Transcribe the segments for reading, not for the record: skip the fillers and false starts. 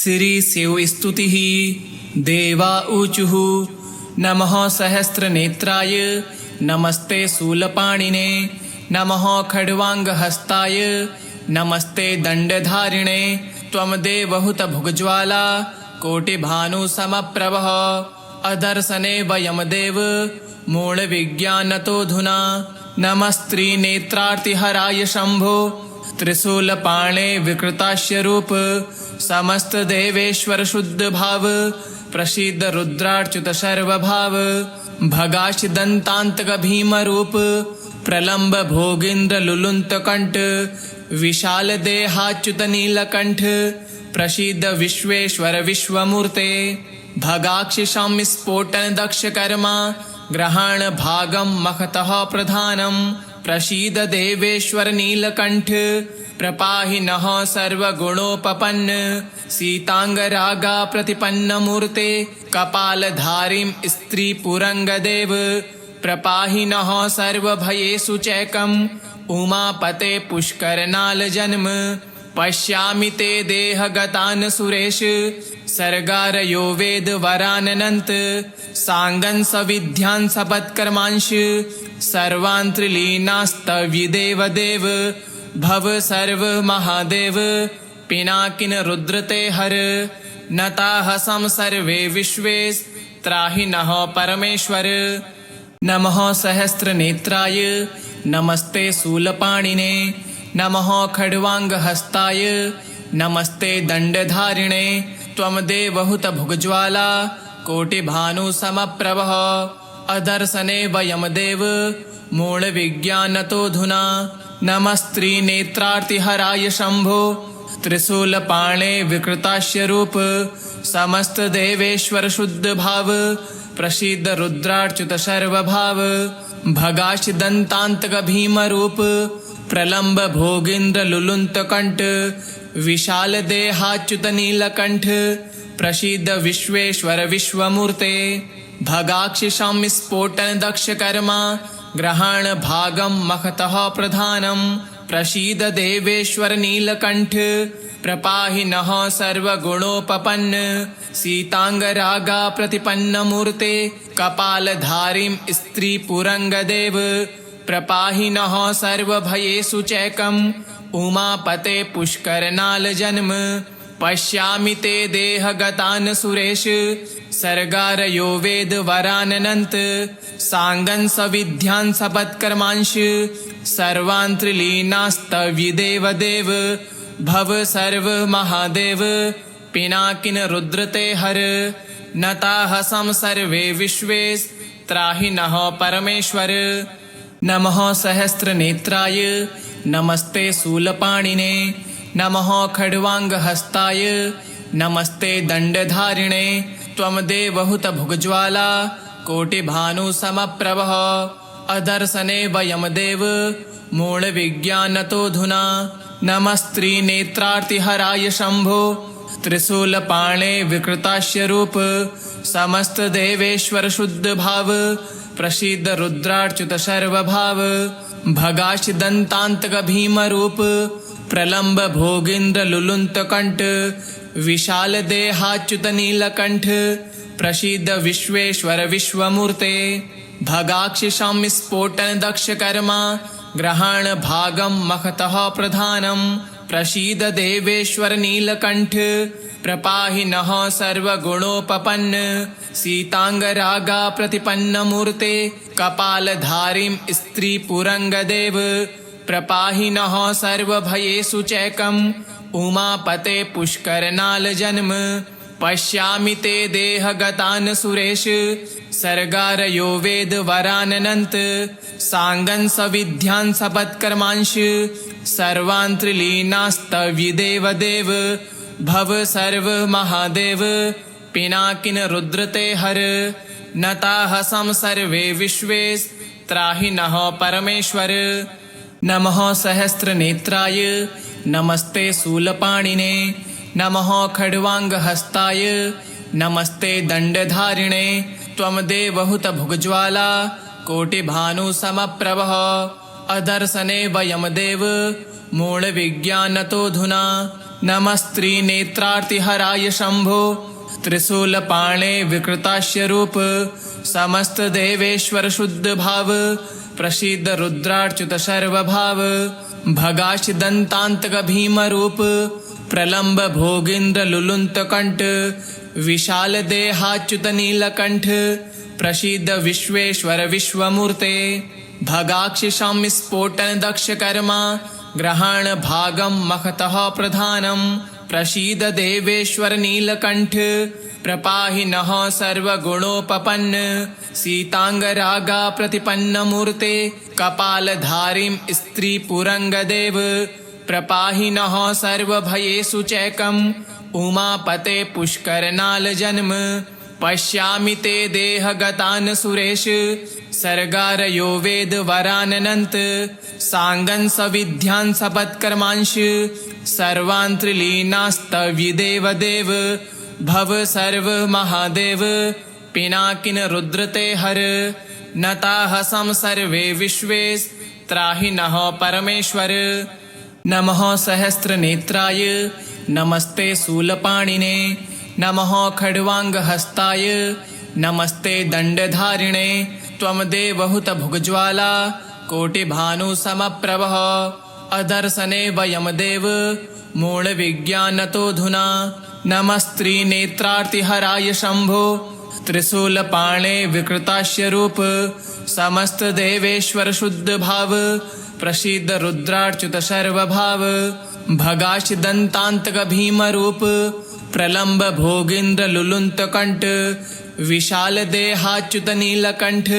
श्रीशिवस्तुतिः देवा ऊचुः नमः सहस्रनेत्राय नमस्ते शूलपाणिने नमः खड्वांगहस्ताय नमस्ते दण्डधारिणे त्वमदेवहुत भुग्ज्वाला कोटिभानुसमप्रभः अदर्शने वयमदेव मूलविज्ञानतोऽधुना नमस्त्रिनेत्रार्तिहराय शम्भो त्रिशूलपाणे विकृतास्य रूप समस्त देवेश्वर शुद्ध भाव प्रसीद रुद्रार्च्युत सर्वभाव भगाश दंतांतक भीम रूप प्रलंब भोगींद्र लुलुंत कंठ विशाल देहाच्युत नीलकंठ प्रसीद विश्वेश्वर विश्वमूर्ते भगाक्ष शाम्य स्फोटन दक्ष कर्मा ग्रहण भागम मखतः प्रधानम प्रसीद देवेश्वर नीलकंठ प्रपाहि नः सर्वगुणोपपन्न सीतांगरागा प्रतिपन्न मूर्ते कपालधारीं स्त्री पुरंगदेव प्रपाहि नः सर्वभयेषु चैकम् उमापते पुष्करनाल जन्म पश्यामि ते देहगतान् सुरेश सर्गारयो वेद वराननन्त सांगन् सविद्यान् सपत्कर्मांश सर्वान् त्रिलीनास्तव्यदेव देव भव सर्व महादेव पिनाकिन रुद्रते हर नताः सम सर्वे विश्वे त्राहि नः परमेश्वर नमः सहस्रनेत्राय नमस्ते शूलपाणिने नमः खड्वांगहस्ताय नमस्ते दण्डधारिणे त्वमदेवहुत भुग्ज्वाला कोटिभानुसमप्रभः अदर्शने वयमदेव मूलविज्ञानतोऽधुना नमस्त्रिनेत्रार्तिहराय शम्भो त्रिशूलपाणे विकृतास्य रूप समस्त देवेश्वर शुद्ध भाव प्रसीद रुद्रार्च्युत सर्वभाव भगाश दंतांतक भीम रूप प्रलंब भोगींद्र लुलुंत कंठ विशाल देहाच्युत नीलकंठ प्रसीद विश्वेश्वर विश्वमूर्ते भगाक्ष शाम्य स्फोटन दक्ष कर्मा ग्रहण भागम मखतः प्रधानम प्रसीद देवेश्वर नीलकंठ प्रपाहि नः सर्वगुणोपपन्न सीतांगरागा प्रतिपन्न मूर्ते कपालधारीं स्त्री पुरंगदेव प्रपाहि नः सर्वभयेषु चैकम् उमापते पुष्करनाल जन्म पश्यामि ते देहगतान् सुरेश सर्गारयो वेद वराननन्त सांगन् सविद्यान् सपत्कर्मांश सर्वान् त्रिलीनास्तव्यदेव देव भव सर्व महादेव पिनाकिन रुद्रते हर नताः सम सर्वे विश्वे त्राहि नः परमेश्वर नमः सहस्रनेत्राय नमस्ते शूलपाणिने नमः खड्वांगहस्ताय नमस्ते दण्डधारिणे त्वमदेवहुत भुग्ज्वाला कोटिभानुसमप्रभः अदर्शने वयमदेव मूलविज्ञानतोऽधुना नमस्त्रिनेत्रार्तिहराय शम्भो त्रिशूलपाणे विकृतास्य रूप समस्त देवेश्वर शुद्ध भाव प्रसीद रुद्रार्च्युत सर्वभाव भगाश दंतांतक भीम रूप प्रलंब भोगींद्र लुलुंत कंठ विशाल देहाच्युत नीलकंठ प्रसीद विश्वेश्वर विश्वमूर्ते भगाक्ष शाम्य स्फोटन दक्ष कर्मा ग्रहण भागम मखतः प्रधानम प्रसीद देवेश्वर नीलकंठ प्रपाहि नः सर्वगुणोपपन्न सीतांगरागा प्रतिपन्न मूर्ते कपालधारीं स्त्री पुरंगदेव प्रपाहि नः सर्वभयेषु चैकम् उमापते पुष्करनाल जन्म पश्यामि ते देहगतान् सुरेश सर्गारयो वेद वराननन्त सांगन् सविद्यान् सपत्कर्मांश सर्वान् त्रिलीनास्तव्यदेव देव भव सर्व महादेव पिनाकिन रुद्रते हर नताः सम सर्वे विश्वे त्राहि नः परमेश्वर नमः सहस्रनेत्राय नमस्ते शूलपाणिने नमः खड्वांगहस्ताय नमस्ते दण्डधारिणे त्वमदेवहुत भुग्ज्वाला कोटिभानुसमप्रभः अदर्शने वयमदेव मूलविज्ञानतोऽधुना नमस्त्रिनेत्रार्तिहराय शंभो त्रिशूलपाणे विकृतास्य रूप समस्त देवेश्वर शुद्ध भाव प्रसीद रुद्रार्च्युत सर्वभाव भगाश दंतांतक भीम रूप प्रलंब भोगींद्र लुलुंत कंठ विशाल देहाच्युत नीलकंठ प्रसीद विश्वेश्वर विश्वमूर्ते भगाक्षिशं स्फोटन दक्ष कर्मा ग्रहण भागम मखतः प्रधानम प्रसीद देवेश्वर नीलकंठ प्रपाहि नः सर्वगुणोपपन्न सीतांगरागा प्रतिपन्न मूर्ते कपालधारीं स्त्री पुरंगदेव प्रपाहि नः सर्वभयेषु चैकम् उमापते पुष्करनाल जन्म पश्यामि ते देहगतान् सुरेश सर्गारयो वेद वराननन्त सांगन् सविद्यान् सपत्कर्मांश सर्वान् त्रिलीनास्तव्यदेव देव भव सर्व महादेव पिनाकिन रुद्रते हर नताः सम सर्वे विश्वेस् त्राहि नः परमेश्वर नमः सहस्रनेत्राय नमस्ते शूलपाणिने नमः खड्वांगहस्ताय नमस्ते दंडधारिणे त्वमदेवहुत भुगज्वाला कोटिभानुसमप्रभः अदर्शने वयं देव मूढविज्ञानतोऽधुना नमस्त्रिनेत्रार्तिहराय शंभो त्रिशूलपाणे विकृतास्य रूप समस्त देवेश्वर शुद्ध भाव प्रसीद रुद्रार्च्युत सर्वभाव भगाश दंतांतक भीम रूप प्रलंब भोगींद्र लुलुंत कंठ विशाल देहाच्युत नीलकंठ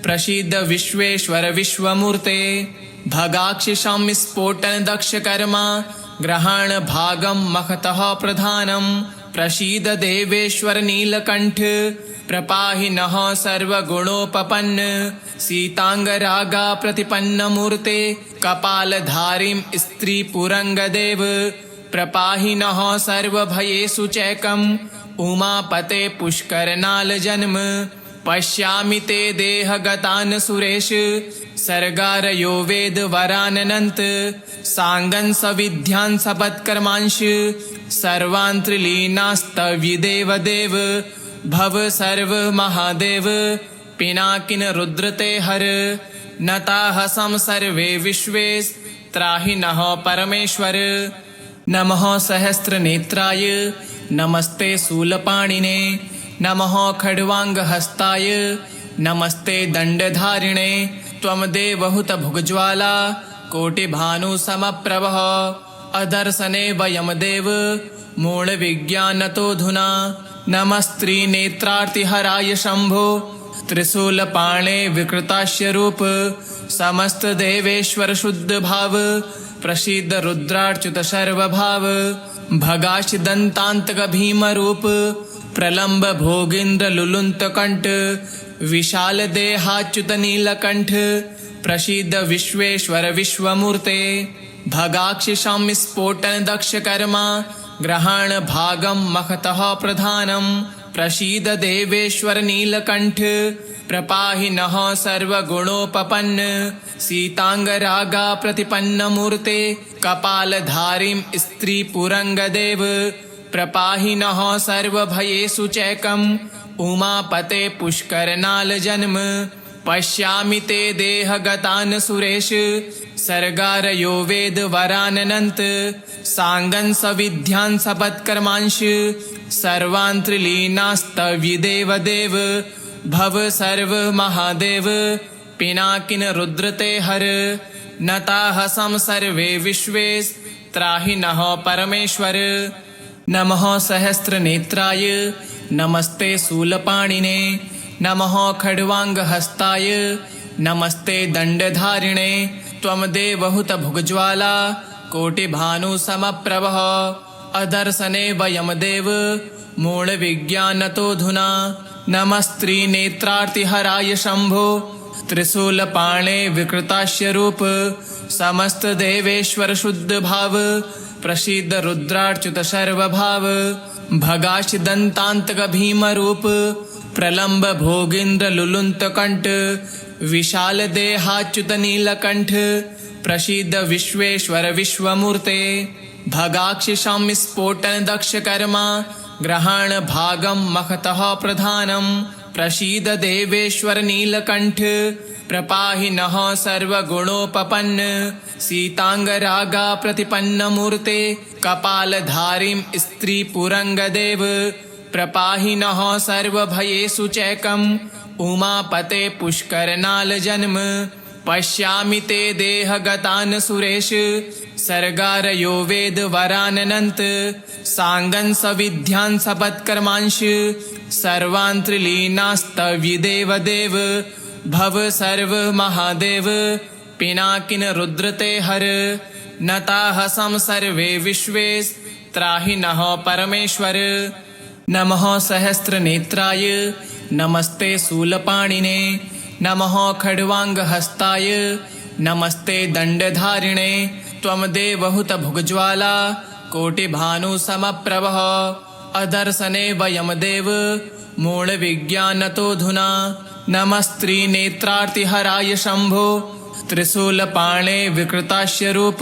प्रसीद विश्वेश्वर विश्वमूर्ते भगाक्षिशं स्फोटन दक्ष कर्मा ग्रहण भागम मखतः प्रधानम प्रसीद देवेश्वर नीलकंठ प्रपाहि नः सर्वगुणोपपन्न सीतांगरागा प्रतिपन्न मूर्ते कपालधारीं स्त्री पुरंगदेव प्रपाहि नः सर्वभयेषु चैकम् उमापते पुष्करनाल जन्म पश्यामि ते देहगतान् सुरेश सर्गारयो वेद वराननन्त सांगन् सविद्यान् सपत्कर्मांश सर्वान् त्रिलीनास्तव्यदेव देव भव सर्व महादेव पिनाकिन रुद्रते हर नताः सम सर्वे विश्वेस् त्राहि नः परमेश्वर नमः सहस्रनेत्राय नमस्ते शूलपाणिने नमः खड्वांगहस्ताय नमस्ते दंडधारिणे त्वमदेवहुत भुगज्वाला कोटिभानुसमप्रभः अदर्शने वयं देव मूढविज्ञानतोऽधुना नमस्त्रिनेत्रार्तिहराय शंभो त्रिशूलपाणे विकृतास्य रूप समस्त देवेश्वर शुद्ध भाव प्रसीद रुद्रार्च्युत सर्वभाव भगाश दंतांतक भीम रूप प्रलंब भोगींद्र लुलुंत कंठ विशाल देहाच्युत नीलकंठ प्रसीद विश्वेश्वर विश्वमूर्ते भगाक्षिशं स्फोटन दक्ष कर्मा ग्रहण भागम मखतः प्रधानम प्रसीद देवेश्वर नीलकंठ प्रपाहि नः सर्वगुणोपपन्न सीतांगरागा प्रतिपन्न मूर्ते कपालधारीं स्त्री पुरंगदेव प्रपाहि नः सर्वभयेषु चैकम् उमापते पुष्करनाल जन्म पश्यामि ते देहगतान् सुरेश सर्गारयो वेद वराननन्त सांगन् सविद्यान् सपत्कर्मांश सर्वान् त्रिलीनास्तव्यदेव देव भव सर्व महादेव पिनाकिन रुद्रते हर नताः सम सर्वे विश्वेस् त्राहि नः परमेश्वर नमः सहस्रनेत्राय नमस्ते शूलपाणिने नमः खड्वांगहस्ताय नमस्ते दंडधारिणे त्वमदेवहुत भुगज्वाला कोटिभानुसमप्रभः अदर्शने वयं देव मूढविज्ञानतोऽधुना नमस्त्रिनेत्रार्तिहराय शंभो त्रिशूलपाणे विकृतास्य रूप समस्त देवेश्वर शुद्ध भाव प्रसीद रुद्रार्च्युत सर्वभाव भगाश दंतांतक भीम रूप प्रलंब भोगींद्र लुलुंत कंठ विशाल देहाच्युत नीलकंठ प्रसीद विश्वेश्वर विश्वमूर्ते भगाक्षिषं स्फोटन दक्ष कर्मा ग्रहण भागं मखतः प्रधानं प्रसीद देवेश्वर नीलकंठ प्रपाहि नः सर्वगुणोपपन्न सीतांगरागा प्रतिपन्न मूर्ते कपालधारीं स्त्री पुरंगदेव प्रपाहि नः सर्वभयेषु चैकम् उमापते पुष्करनाल जन्म पश्यामि ते देहगतान् सुरेश सर्गारयो वेद वराननन्त सांगन् सविद्यान् सपत्कर्मांश सर्वान् त्रिलीनास्तव्यदेव देव भव सर्व महादेव पिनाकिन रुद्रते हर नताः सम सर्वे विश्वे त्राहि नः परमेश्वर नमः सहस्रनेत्राय नमस्ते शूलपाणिने नमः खड्वांगहस्ताय नमस्ते दंडधारिणे त्वमदेवहुत भुगज्वाला कोटिभानुसमप्रभः अदर्शने वयं देव मूढविज्ञानतोऽधुना नमस्त्रिनेत्रार्तिहराय शंभो त्रिशूलपाणे विकृतास्य रूप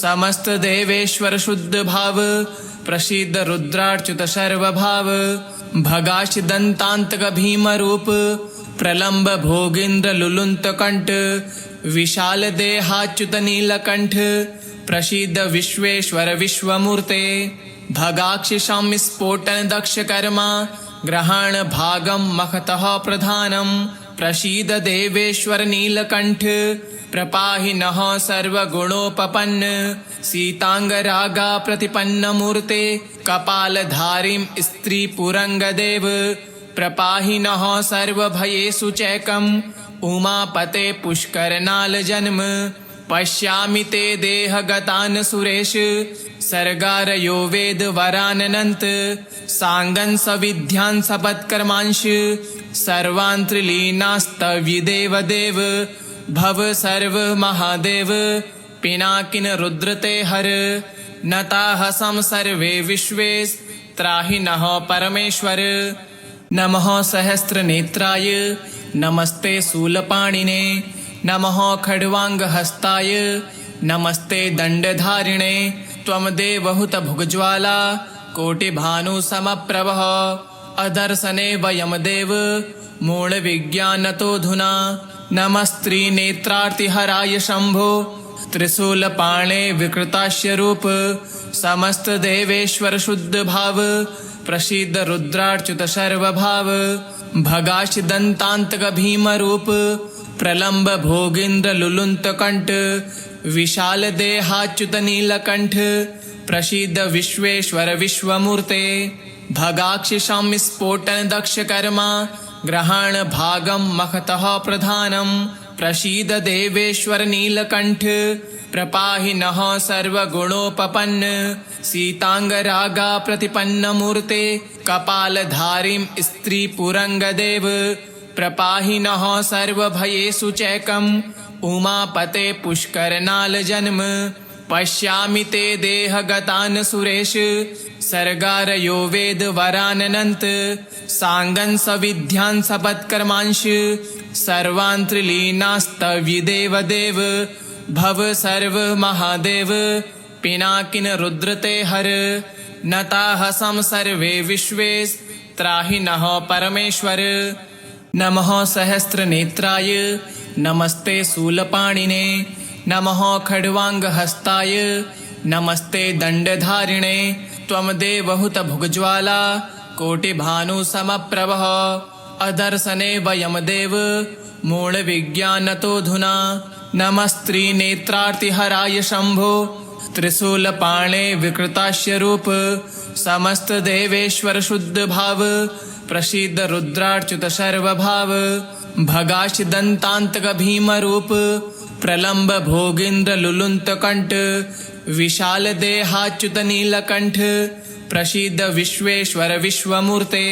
समस्त देवेश्वर शुद्ध भाव प्रसीद रुद्रार्च्युत सर्वभाव भगाश दंतांतक भीम रूप प्रलंब भोगींद्र लुलुंत कंठ विशाल देहाच्युत नीलकंठ प्रसीद विश्वेश्वर विश्वमूर्ते भगाक्षिषं स्फोटन दक्ष कर्मा ग्रहण भागं मखतः प्रधानं प्रसीद देवेश्वर नीलकंठ प्रपाहि नः सर्वगुणोपपन्न सीतांगरागा प्रतिपन्न मूर्ते कपालधारीं स्त्री पुरंगदेव प्रपाहि नः सर्वभयेषु चैकम् उमापते पुष्करनाल जन्म पश्यामि ते देहगतान् सुरेश सर्गारयो वेद वराननन्त सांगन् सविद्यान् सपत्कर्मांश सर्वान् त्रिलीनास्तव्यदेव देव भव सर्व महादेव पिनाकिन रुद्रते हर नताः सम सर्वे विश्वे त्राहि नः परमेश्वर नमः सहस्रनेत्राय नमस्ते शूलपाणिने नमः खड्वांगहस्ताय नमस्ते दंडधारिणे त्वमदेवहुत भुगज्वाला कोटिभानुसमप्रभः अदर्शने वयं देव मूढविज्ञानतोऽधुना नमस्त्रिनेत्रार्तिहराय शंभो त्रिशूलपाणे विकृतास्य रूप समस्त देवेश्वर शुद्ध भाव प्रसीद रुद्रार्च्युत सर्वभाव भगाश दंतांतक भीम रूप प्रलंब भोगींद्र लुलुंत कंठ विशाल देहाच्युत नीलकंठ प्रसीद विश्वेश्वर विश्वमूर्ते भगाक्षिषं स्फोटन दक्ष कर्मा ग्रहण भागं मखतः प्रधानं प्रसीद देवेश्वर नीलकंठ प्रपाहि नः सर्वगुणोपपन्न सीतांगरागा प्रतिपन्न मूर्ते कपालधारीं स्त्री पुरंगदेव प्रपाहि नः सर्वभयेषु चैकम् उमापते पुष्करनाल जन्म पश्यामि ते देहगतान् सुरेश सर्गारयो वेद वराननन्त सांगन् सविद्यान् सपत्कर्मांश सर्वान् त्रिलीनास्तव्यदेव देव भव सर्व महादेव पिनाकिन रुद्रते हर नताः सम सर्वे विश्वे त्राहि नः परमेश्वर नमः सहस्रनेत्राय नमस्ते शूलपाणिने नमः खड्वांगहस्ताय नमस्ते दंडधारिणे त्वमदेवहुत भुगज्वाला कोटिभानुसमप्रभः अदर्शने वयं देव मूढविज्ञानतोऽधुना नमस्त्रिनेत्रार्तिहराय शंभो त्रिशूलपाणे विकृतास्य रूप समस्त देवेश्वर शुद्ध भाव प्रसीद रुद्रार्च्युत सर्वभाव भगाश दंतांतक भीम रूप प्रलंब भोगींद्र लुलुंत कंठ विशाल देहाच्युत नीलकंठ प्रसीद विश्वेश्वर विश्वमूर्ते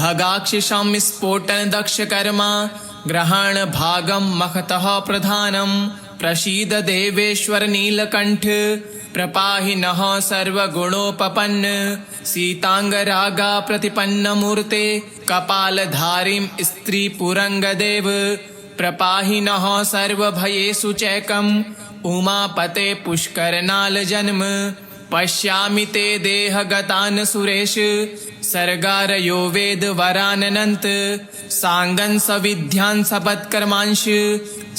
भगाक्षिषं स्फोटन दक्ष कर्मा ग्रहण भागं मखतः प्रधानं प्रसीद देवेश्वर नीलकंठ प्रपाहि नः सर्वगुणोपपन्न सीतांगरागा प्रतिपन्न मूर्ते कपालधारीं स्त्री पुरंगदेव प्रपाहि नः सर्वभयेषु चैकम् उमापते पुष्करनाल जन्म पश्यामि ते देहगतान् सुरेश सर्गारयो वेदवराननन्त साङ्गन् सविद्यान् सपत्कर्मांश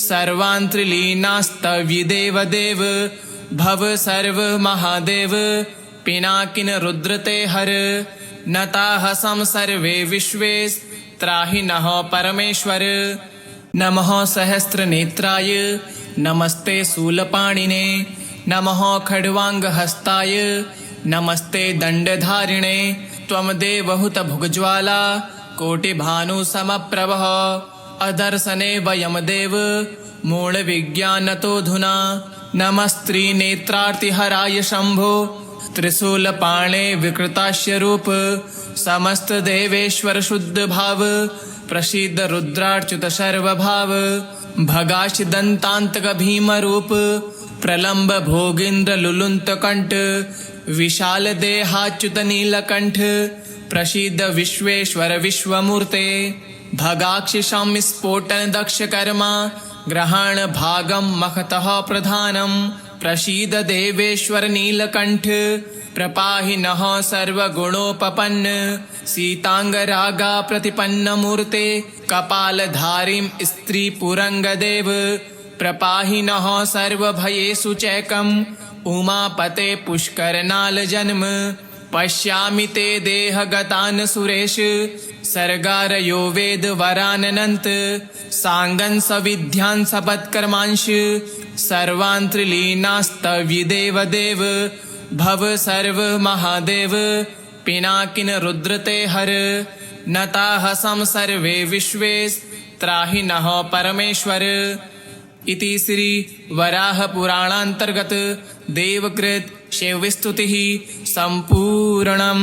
सर्वान् त्रिलीनास्तव्यदेव देव भव सर्व महादेव पिनाकिन रुद्रते हर नताः सम सर्वे विश्वे त्राहि नः परमेश्वर नमः सहस्रनेत्राय नमस्ते शूलपाणिने नमः खड्वाङ्गहस्ताय नमस्ते दण्डधारिणे त्वमदेवहुत भुग्ज्वाला कोटिभानुसमप्रभः अदर्शने वयं देव मूढविज्ञानतोऽधुना नमस्त्रिनेत्रार्तिहराय शम्भो त्रिशूलपाणे विकृतास्य रूप समस्तदेवेश्वर शुद्धभाव प्रसीद रुद्राच्युत सर्वभाव भगाश दन्तान्तक भीमरूप प्रलम्ब भोगीन्द्र लुलुन्तकण्ठ विशाल देहाच्युत नीलकण्ठ प्रसीद विश्वेश्वर विश्वमूर्ते भगाक्षिशं स्फोटन दक्ष कर्मा ग्रहण भागं मखतः प्रधानं प्रसीद देवेश्वर नीलकण्ठ प्रपाहि नः सर्वगुणोपपन्न सीतांगरागा प्रतिपन्न मूर्ते कपालधारीं स्त्रीपुरङ्गदेव प्रपाहि नः सर्वभयेषु चैकम् उमापते पुष्करनाल जन्म पश्यामि ते देहगतान् सुरेश सर्गारयो वेदवराननन्त साङ्गन् सविद्यान् सपत्कर्मांश सर्वान् त्रिलीनास्तव्यदेव देव भव सर्व महादेव पिनाकिन रुद्रते हर नताः सम सर्वे विश्वे त्राहि नः परमेश्वर इति श्री वराह पुराणांतर्गत देवकृत शिवस्तुतिः संपूर्णम्।